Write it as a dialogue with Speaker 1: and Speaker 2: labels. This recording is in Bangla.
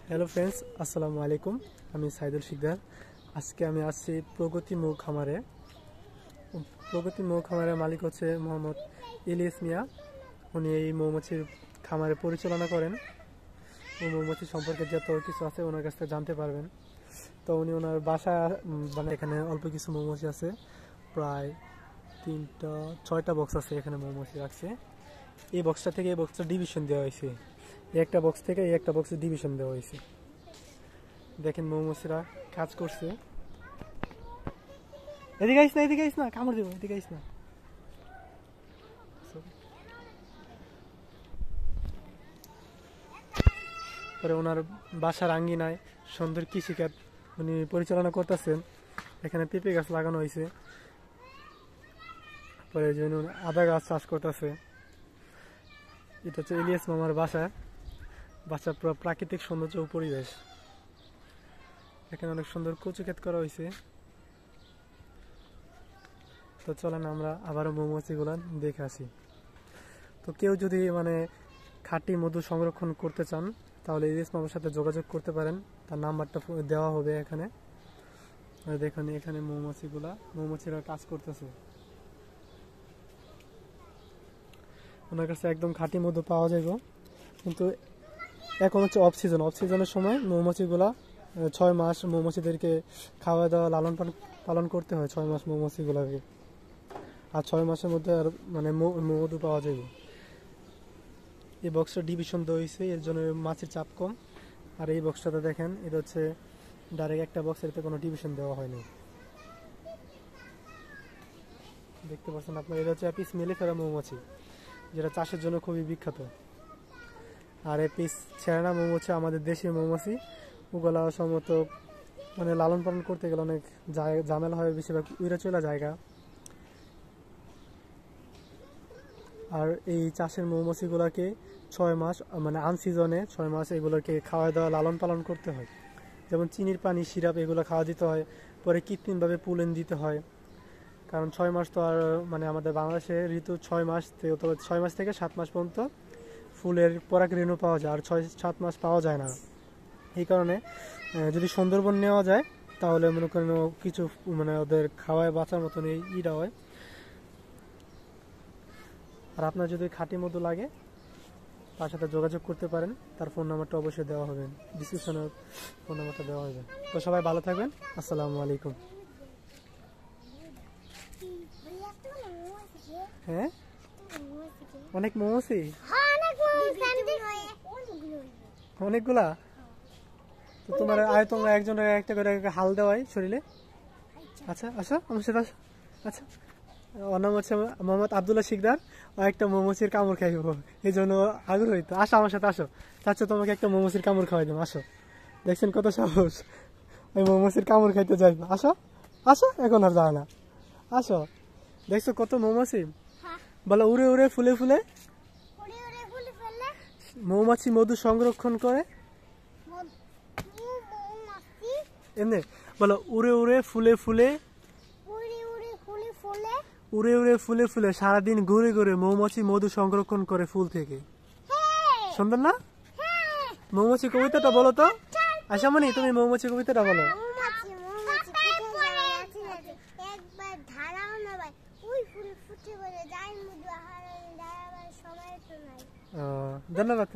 Speaker 1: হ্যালো ফ্রেন্ডস, আসসালামু আলাইকুম। আমি সাইদুল শিকদার। আজকে আমি আসছি প্রগতি মৌ খামারে। প্রগতি মৌ খামারের মালিক হচ্ছে মোহাম্মদ ইলিয়াস মিয়া। উনি এই মৌমাছির খামারে পরিচালনা করেন। ও মৌমাছি সম্পর্কে যত কিছু আছে ওনার কাছ থেকে জানতে পারবেন। তো উনি ওনার বাসা মানে এখানে অল্প কিছু মৌমাছি আছে, প্রায় 6টা বক্স আছে এখানে মৌমাছি রাখছে। এই বক্সটা থেকে এই বক্সটা ডিভিশন দেওয়া হয়েছে, এই একটা বক্স থেকে এই একটা বক্সে ডিভিশন দেওয়া হয়েছে। দেখেন মৌমাছিরা কাজ করছে। এদিকে আইস না, এদিকে আইস না, কামড় দেবো, এদিকে আইস না। পরে ওনার বাসার আঙ্গিনায় সুন্দর কৃষিকাজ উনি পরিচালনা করতেছেন। এখানে পেঁপে গাছ লাগানো হয়েছে, পরে এই জন্য আদা গাছ চাষ করতেছে। এটা হচ্ছে ইলিয়াস মামার বাসা। বাসার পুরো প্রাকৃতিক সৌন্দর্য ও পরিবেশ। এখানে অনেক সুন্দর কচু ক্ষেত করা হয়েছে। তো চলেন আমরা আবারও মৌমাছিগুলা দেখে আসি। তো কেউ যদি খাঁটি মধু সংরক্ষণ করতে চান তাহলে ইলিয়াস মামার সাথে যোগাযোগ করতে পারেন। তার নাম্বারটা দেওয়া হবে এখানে। দেখুন এখানে মৌমাছিরা কাজ করতেছে। ওনার কাছে একদম খাঁটি মধু পাওয়া যাবে। কিন্তু এখন হচ্ছে অফ সিজনের সময় মৌমাছিগুলা 6 মাস মৌমাছিদেরকে খাওয়া দাওয়া লালন পালন করতে হয় 6 মাস মৌমাছিগুলাকে। আর 6 মাসের মধ্যে আর মধু পাওয়া যাবে। এই বক্সটা ডিভিশন দেওয়া হয়েছে, এর জন্য মাছের চাপ কম। আর এই বক্সটাতে দেখেন, এটা হচ্ছে ডাইরেক্ট একটা বক্স, এতে কোনো ডিভিশন দেওয়া হয়নি। দেখতে পাচ্ছেন আপনার, এটা হচ্ছে অ্যাপিস মেলিফেরা মৌমাছি, যেটা চাষের জন্য খুবই বিখ্যাত। আর অ্যাপিস ছেড়ানা মৌমাছি আমাদের দেশীয় মৌমাছি। ওগুলা সম্ভবত লালন পালন করতে গেলে অনেক ঝামেলা হয়, বেশিরভাগ উইরা চলা জায়গা। আর এই চাষের মৌমাছিগুলোকে 6 মাস আনসিজনে 6 মাস এগুলোকে খাওয়া দাওয়া লালন পালন করতে হয়। যেমন চিনির পানি, সিরাপ এগুলো খাওয়া দিতে হয়। পরে কৃত্রিমভাবে পুলেন দিতে হয়। কারণ 6 মাস তো আর আমাদের বাংলাদেশে ঋতু 6 মাস থেকে 6 মাস থেকে 7 মাস পর্যন্ত ফুলের পরাগ রেণু পাওয়া যায়, আর 6-7 মাস পাওয়া যায় না। এই কারণে যদি সুন্দরবন নেওয়া যায় তাহলে মনে করেন কিছু ওদের খাওয়ায় বাঁচার মতন ইটা হয়। আর আপনার যদি খাঁটি মধু লাগে তার সাথে যোগাযোগ করতে পারেন। তার ফোন নাম্বারটা অবশ্যই দেওয়া হবে, ডিসক্রিপশনে ফোন নাম্বারটা দেওয়া হবে। তো সবাই ভালো থাকবেন। আসসালামু আলাইকুম। হ্যাঁ, অনেক মৌমাছি, অনেকগুলা। তো তোমার তোমরা একজনের একটা করে হাল দেওয়াই শরীরে। আচ্ছা আসো আমার সাথে আসো। আচ্ছা, ওর নাম হচ্ছে মোহাম্মদ আবদুল্লাহ শিকদার। ও একটা মৌমাছির কামড় খাইব, এই জন্য আগ্রহী। তো আসো আমার সাথে আসো, চাচ্ছ তোমাকে একটা মৌমাছির কামড় খাওয়াই দেবো। আসো, দেখছেন কত সাহস, ওই মৌমাছির কামড় খাইতে যাই। আসো আসো, এখন আর যায় না। আসো, দেখছো কত মৌমাছি। বলো, উড়ে উড়ে ফুলে ফুলে মৌমাছি মধু সংরক্ষণ করে। এমনি বলো, উড়ে উড়ে ফুলে ফুলে, উড়ে উড়ে ফুলে ফুলে সারাদিন ঘুরে ঘুরে মৌমাছি মধু সংরক্ষণ করে ফুল থেকে। সুন্দর না? মৌমাছি কবিতাটা বলো তো। আশামণি, তুমি মৌমাছি কবিতাটা বলো। ধন্যবাদ।